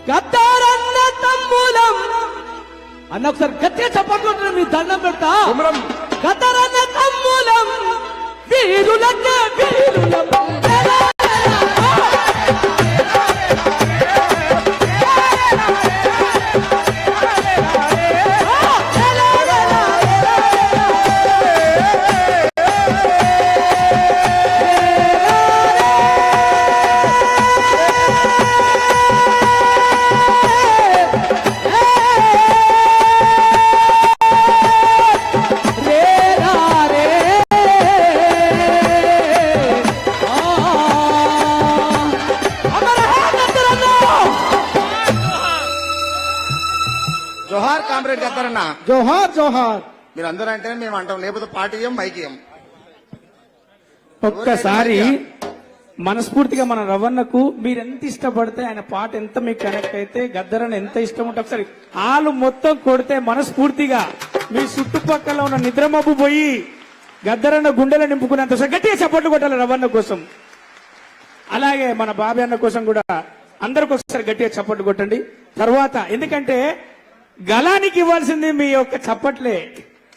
గద్దారన్న తమ్ములం అన్న ఒకసారి గట్టిగా చెప్పకుండా మీ దండం పెడతా. గద్దారన్న తమ్ములం వీరులకే వీరులం. జోహార్ కామ్రేడ్ గద్దారన్న. జోహార్ జోహార్. మీరు అందరూ అంటే మేము అంటాం, లేకపోతే పార్టీయం మైకియం. ఒక్కసారి మనస్ఫూర్తిగా మన రవణకు మీరు ఎంత ఇష్టపడితే ఆయన పాట ఎంత మీకు కనెక్ట్ అయితే గద్దరన్న ఎంత ఇష్టం ఉంటే ఒకసారి ఆలు మొత్తం కొడితే మనస్ఫూర్తిగా మీ చుట్టుపక్కల ఉన్న నిద్రమబ్బు పోయి గద్దరన్న గుండెలు నింపుకున్నంత గట్టిగా చప్పట్లు కొట్టాలి రవణ కోసం. అలాగే మన బాబీ అన్న కోసం కూడా అందరికి ఒకసారి గట్టిగా చప్పట్లు కొట్టండి. తర్వాత ఎందుకంటే గలానికి ఇవ్వాల్సింది మీ యొక్క చప్పట్లే,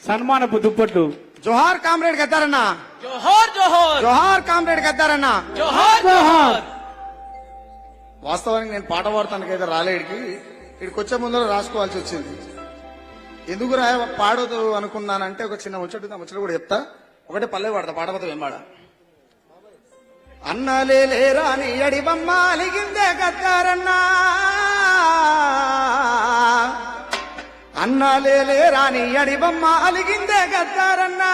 సన్మానపు దుప్పట్లు. జోహార్ కామ్రేడ్ గద్దారన్న. జోహార్ జోహార్. జోహార్ కామ్రేడ్ గద్దారన్న. జోహార్ జోహార్. వాస్తవానికి నేను పాట పాడతానికి అయితే రాలేడికి, ఇక్కడికి వచ్చే ముందర రాసుకోవాల్సి వచ్చింది. ఎందుకు పాడదు అనుకున్నానంటే ఒక చిన్న ముచ్చట కూడా చెప్తా. ఒకటే పల్లె పాడతా, పాట పాడతా ఏం పాడ. అన్నలేరా నీ అడిబమ్మ అలిగిందే గద్దారన్నా, అన్నలేరా నీ అడిబమ్మ అలిగిందే గద్దారన్నా,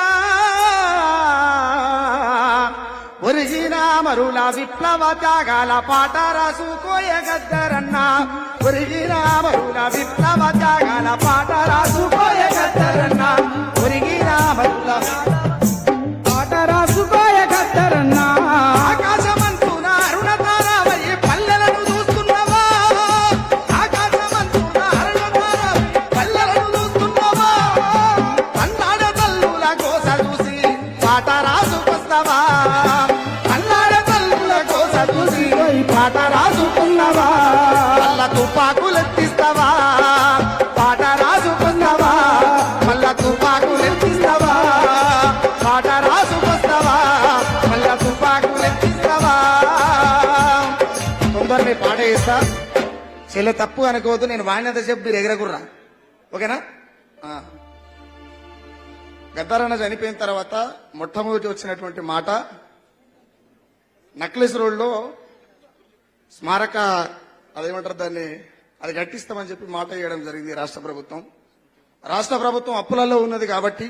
ఒరిగిన మరుల విప్లవ త్యాగాల పాట రాసుకోయ గద్దారన్నా, ఒరిగిన మరుల విప్లవ త్యాగాల పాట రాసుకోయ గద్దారన్నా, ఒరిగిన మరుల పాట రాసుకోయ గద్దారన్నా. ఆకాశమంతున అరుణ తారావయ్యి పల్లెలను చూస్తున్నావా, ఆకాశమంతున అరుణ తారావయ్యి పల్లెలను చూస్తున్నావా, అన్నాడ తల్లుల కోస చూసి పాట రాసుకొస్తావా, అన్నాడ తల్లుల కోస చూసి పాట రాసుకున్నావా, మళ్ళా తుపాకులెత్తిస్తావా, పాట రాసుకున్నావా, మళ్ళా తుపాకులెత్తిస్తావా, పాట రాసుకొస్తావా, మళ్ళా తుపాకులెత్తిస్తావా. తొందరని పాట వేస్తా, చెల్లె తప్పు అనుకోవద్దు, నేను వాడినంత చెప్పు మీరు ఎగరగుర్రా, ఓకేనా. గద్దారన్న చనిపోయిన తర్వాత మొట్టమొదటి వచ్చినటువంటి మాట, నక్లెస్ రోడ్లో స్మారక అదేమంటారు దాన్ని, అది కట్టిస్తామని చెప్పి మాట ఇవ్వడం జరిగింది రాష్ట్ర ప్రభుత్వం. రాష్ట్ర ప్రభుత్వం అప్పులలో ఉన్నది కాబట్టి,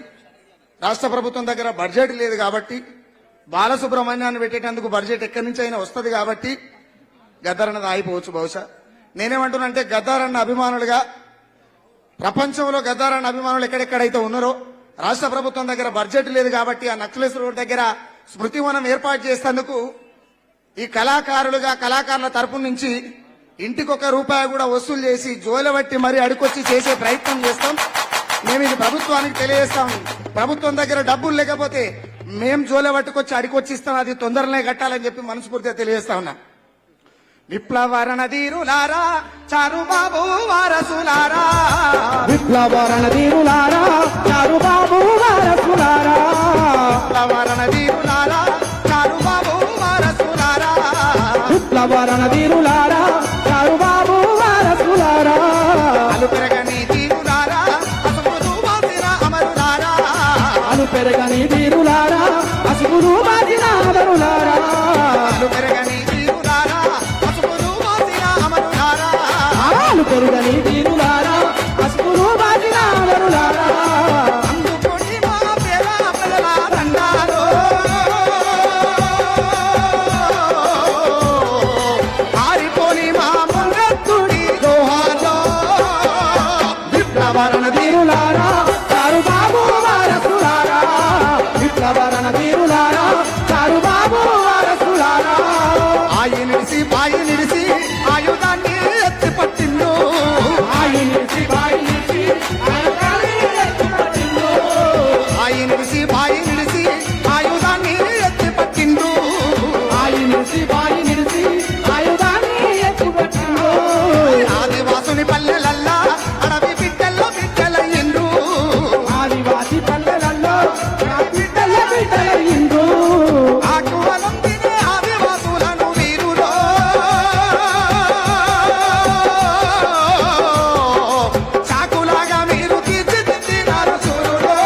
రాష్ట్ర ప్రభుత్వం దగ్గర బడ్జెట్ లేదు కాబట్టి, బాలసుబ్రహ్మణ్యాన్ని పెట్టేటందుకు బడ్జెట్ ఎక్కడి నుంచి అయినా వస్తుంది కాబట్టి గద్దారన్నది ఆగిపోవచ్చు బహుశా. నేనేమంటున్నానంటే గద్దారన్న అభిమానులుగా ప్రపంచంలో గద్దారన్న అభిమానులు ఎక్కడెక్కడైతే ఉన్నారో, రాష్ట్ర ప్రభుత్వం దగ్గర బడ్జెట్ లేదు కాబట్టి ఆ నక్లెస్ రోడ్ దగ్గర స్మృతివనం ఏర్పాటు చేసేందుకు ఈ కళాకారుల తరపు నుంచి ఇంటికొక రూపాయి కూడా వసూలు చేసి జోలబట్టి మరీ అడుకొచ్చి చేసే ప్రయత్నం చేస్తాం. మేము ఇది ప్రభుత్వానికి తెలియజేస్తాం. ప్రభుత్వం దగ్గర డబ్బులు లేకపోతే మేం జోలబట్టుకొచ్చి అడికొచ్చిస్తాం, అది తొందరనే కట్టాలని చెప్పి మనస్ఫూర్తిగా తెలియజేస్తా ఉన్నా. విప్లవరణ ధీరులారా, చారుబాబు వారసులారా, విప్లవరణ ధీరులారా, చారుబాబు వారసులారా, విప్లవరణ ధీరులారా, చారుబాబు వారసులారా, విప్లవరణ ధీరులారా, చారుబాబు వారసులారా, అలు పెరగని ధీరులారా, అసలు బాసిన అమరులారా, అలు పెరగని ధీరులారా, అసుగులు బాసిన అమరులారా, అలు పెరగని ధీరులారా, అసలు బాసిన అమరులారా, అలు పెరగని ధీరులారా, అసుగులు బాసిన అమరులారా. అందుకొని మా పేద ప్రజల దండాలో, ఆరిపోని మా ముంగత్తుడి జోహార్లో, విప్లవరణ ధీరులారా, చారుబాబు వారసులారా, విప్లవరణ ధీరులారా, చారుబాబు వారసులారా. ఆయి నిడిసి ఆయుధాన్ని ఎత్తి పట్టిండు, ఆదివాసుని పల్లెలల్లా అడవి బిడ్డల్లో బిడ్డలయ్యిండ్రు. ఆదివాసి పల్లెలలో నా బిడ్డల బిడ్డలయ్యిండ్రు. ఆకువలం తినే ఆదివాసులను వీరులో చాకులాగా మీరు తీర్చిదిద్దినారు సూర్యులో.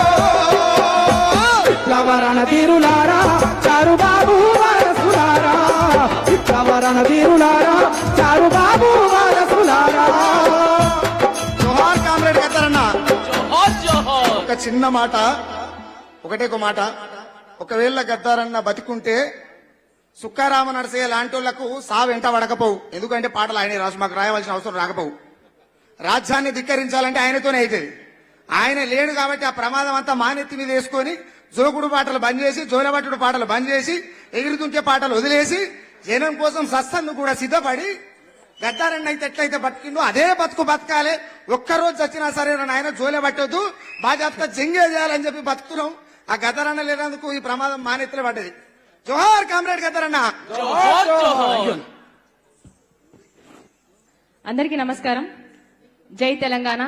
విప్లవరణ తీరులారా చారు బాబు వారసులారా, విప్లవరణ తీరులారా చారు బాబు వారసులారా. జోహార్ కామ్రేడ్ గద్దరన్న. ఒక చిన్న మాట, ఒకటే ఒక మాట. ఒకవేళ గద్దారన్న బతికుంటే సుక్కారామ నరసయ్య లాంటి వాళ్లకు సావు వెంట పడకపోవు. ఎందుకంటే పాటలు ఆయన రాసు, మాకు రాయవలసిన అవసరం రాకపోవు. రాజ్యాన్ని ధిక్కరించాలంటే ఆయనతోనే అవుతుంది. ఆయన లేడు కాబట్టి ఆ ప్రమాదం అంతా మానెత్తి మీద వేసుకొని జోగుడు పాటలు బంద్ చేసి, జోలబట్టుడు పాటలు బంద్ చేసి, ఎగురుతుంటే పాటలు వదిలేసి జనం కోసం సస్తందుకు కూడా సిద్ధపడి గద్దారన్న అయితే ఎట్లయితే బతికిండో అదే బతుకు బతకాలి. ఒక్కరోజు చచ్చినా సరే ఆయన జోలే పట్టొద్దు, బాజాప్తా జంగే చేయాలని చెప్పి బతుకుతున్నాం. ఆ గద్దరన్న లేనందుకు ఈ ప్రమాదం మానెత్తులు పడ్డది. జోహార్ కామ్రేడ్ గద్దరన్న. అందరికీ నమస్కారం. జై తెలంగాణ,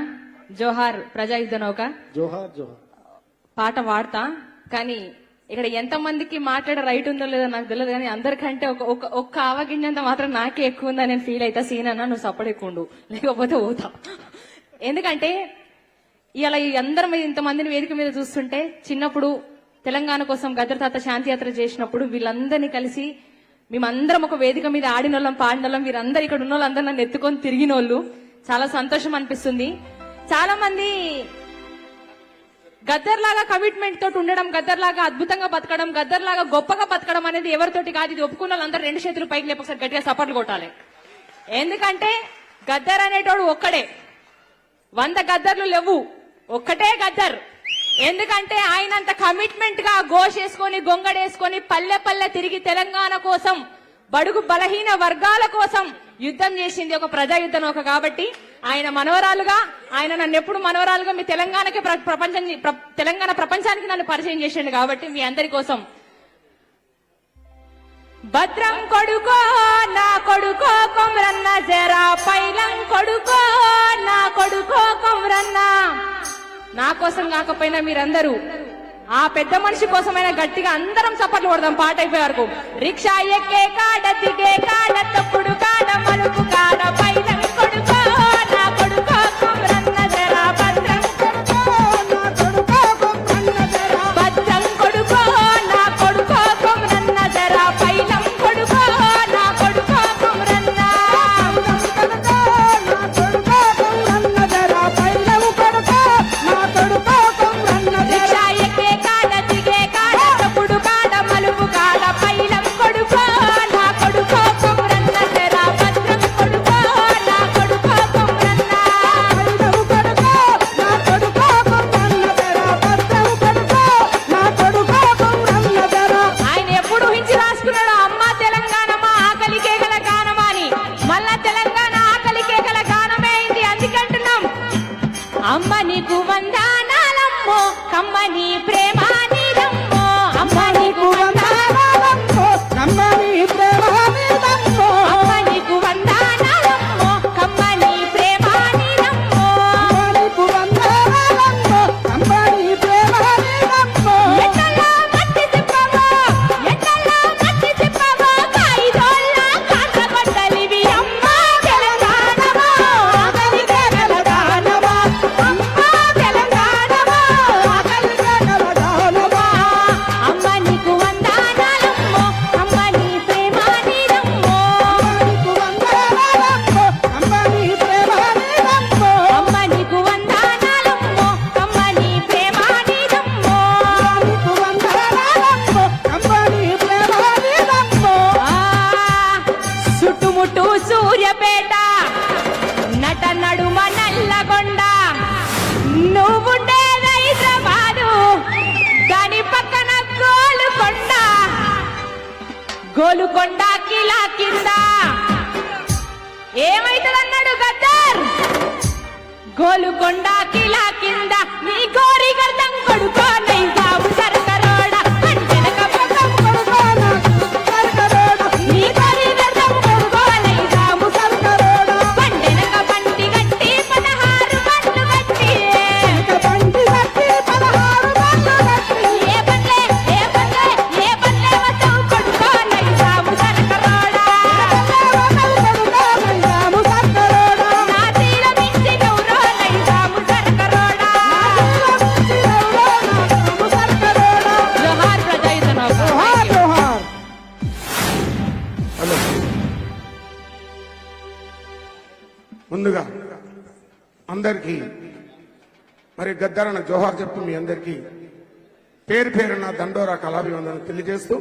జోహార్ ప్రజాయుద్ధ నౌక. జోహార్ జోహార్. పాట వాడతా, కానీ ఇక్కడ ఎంత మందికి మాట్లాడే రైట్ ఉందో లేదో నాకు తెలియదు, కానీ అందరికంటే ఒక్క ఆవగింజంత మాత్రం నాకే ఎక్కువ ఉందని నేను ఫీల్ అవుతా. సీన్ అన్నా నువ్వు సపోర్ట్ ఎక్కువ ఉండు, లేకపోతే పోతా. ఎందుకంటే ఇలా అందరం ఇంతమందిని వేదిక మీద చూస్తుంటే, చిన్నప్పుడు తెలంగాణ కోసం గద్దర్ తాత శాంతి యాత్ర చేసినప్పుడు వీళ్ళందరినీ కలిసి మేమందరం ఒక వేదిక మీద ఆడినోళ్ళం, పాడినోళ్ళం. వీరందరూ ఇక్కడ ఉన్న వాళ్ళందరూ నన్ను ఎత్తుకొని తిరిగినోళ్ళు. చాలా సంతోషం అనిపిస్తుంది. చాలా మంది గద్దర్ లాగా కమిట్మెంట్ తోటి ఉండడం, గద్దర్ లాగా అద్భుతంగా బతకడం, గద్దర్ లాగా గొప్పగా బతకడం అనేది ఎవరితోటి కాదు. ఇది ఒప్పుకున్న వాళ్ళందరూ 2 చేతులు పైకి లేపు ఒకసారి గట్టిగా సపోర్ట్లు కొట్టాలి. ఎందుకంటే గద్దర్ అనేటోడు ఒక్కడే, 100 గద్దర్లు లేవు, ఒక్కటే గద్దర్. ఎందుకంటే ఆయన అంత కమిట్మెంట్ గా గోషేసుకొని గొంగడేసుకొని పల్లె పల్లె తిరిగి తెలంగాణ కోసం, బడుగు బలహీన వర్గాల కోసం యుద్ధం చేసింది ఒక ప్రజాయుద్ధ నౌక. కాబట్టి ఆయన మనవరాలుగా, ఆయన నన్ను ఎప్పుడు మనవరాలుగా మీ తెలంగాణకి తెలంగాణ ప్రపంచానికి నన్ను పరిచయం చేసిండు. కాబట్టి మీ అందరి కోసం భద్రం కొడుకో నా కొడుకో కొమ్రన్న, జరా పైలం కొడుకో నా కొడుకో కొమ్రన్న. నా కోసం కాకపోయినా మీరందరూ ఆ పెద్ద మనిషి కోసమైనా గట్టిగా అందరం చప్పట్లు కొడదాం పాట అయిపోయే వరకు. రిక్షా ఎక్కే కాడ దిగే కాడ తప్పుడు కాడ మలుపు కాడ పైలం కొడుకో నా కొడుకో కొమ్రన్న, జరా భద్రం కొడుకో నా కొడుకో కొమ్రన్న, జరా భద్రం కొడుకో నా కొడుకో కొమ్రన్న, జరా పైలం కొడుకో నా కొడుకో కొమ్రన్న. రిక్షా ఎక్కే కాడ దిగే కాడ తప్పుడు కాడ మలుపు కాడ పైలం కొడుకో నా కొడుకో కొమ్రన్న, జరా భద్రం కొడుకో నా కొడుకో కొమ్రన్న. ఆయన ఎప్పుడు ఊహించి రాసుకున్నాడు, అమ్మ తెలంగాణ మా ఆకలి కేకల గానమా అని. మళ్ళా తెలంగాణ ఆకలి కేకల గానమే అయింది. అందుకంటున్నాం, అమ్మ నీకు వందనాలమ్మో, కమ్మ నీ ప్రేమ నీదమ్మో. అమ్మ నీకు వందనాలమ్మో, అమ్మ నీకు వందనాలమ్మో, కమ్మ నీ ప్రేమ నీదమ్మో. ఎట్టలా మట్టి తిప్పవో, ఎట్టలా మట్టి తిప్పవో, కాయిదోళ్ళ కాళ్ళ గొడ్డలివి అమ్మ తెలంగాణవో, ఆకలి కేకల గానమా, అమ్మ తెలంగాణవో, ఆకలి కేకల గానమా. అమ్మ నీకు వందనాలమ్మో, అమ్మ నీ ప్రేమ నీదమ్మో. అమ్మ నీకు వందనాలమ్మో, అమ్మ నీ ప్రేమ నీదమ్మో. చుట్టుముట్టు సూర్యపేట, నట నడుమ నల్లగొండ, నువ్వుండేది హైదరాబాదు, దాని పక్కన గోలుకొండ, గోలుకొండ కిలా కింద ఏమైతుందన్నాడు గద్దర్. గోలుకొండ కిలా కింద నీ గోరి గర్దం కొడుకో నైజాము సర్కరోడ, పంటెనక పక్కం కొడుకో నీ గోరి గర్దం కొడుకో నైజాము సర్కరోడ, పంటెనక పంటి గట్టి ముందుగా అందరికీ మరి గద్దరన్న జోహార్ చెప్పు మీ అందరికీ పేరు పేరున దండోరా కళాభివందనం తెలియజేస్తూ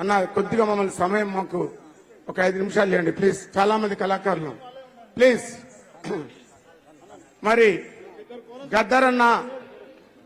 అన్న కొద్దిగా మమ్మల్ని సమయం మాకు ఒక 5 నిమిషాలు ఇవ్వండి ప్లీజ్. చాలా మంది కళాకారులు ప్లీజ్. మరి గద్దరన్న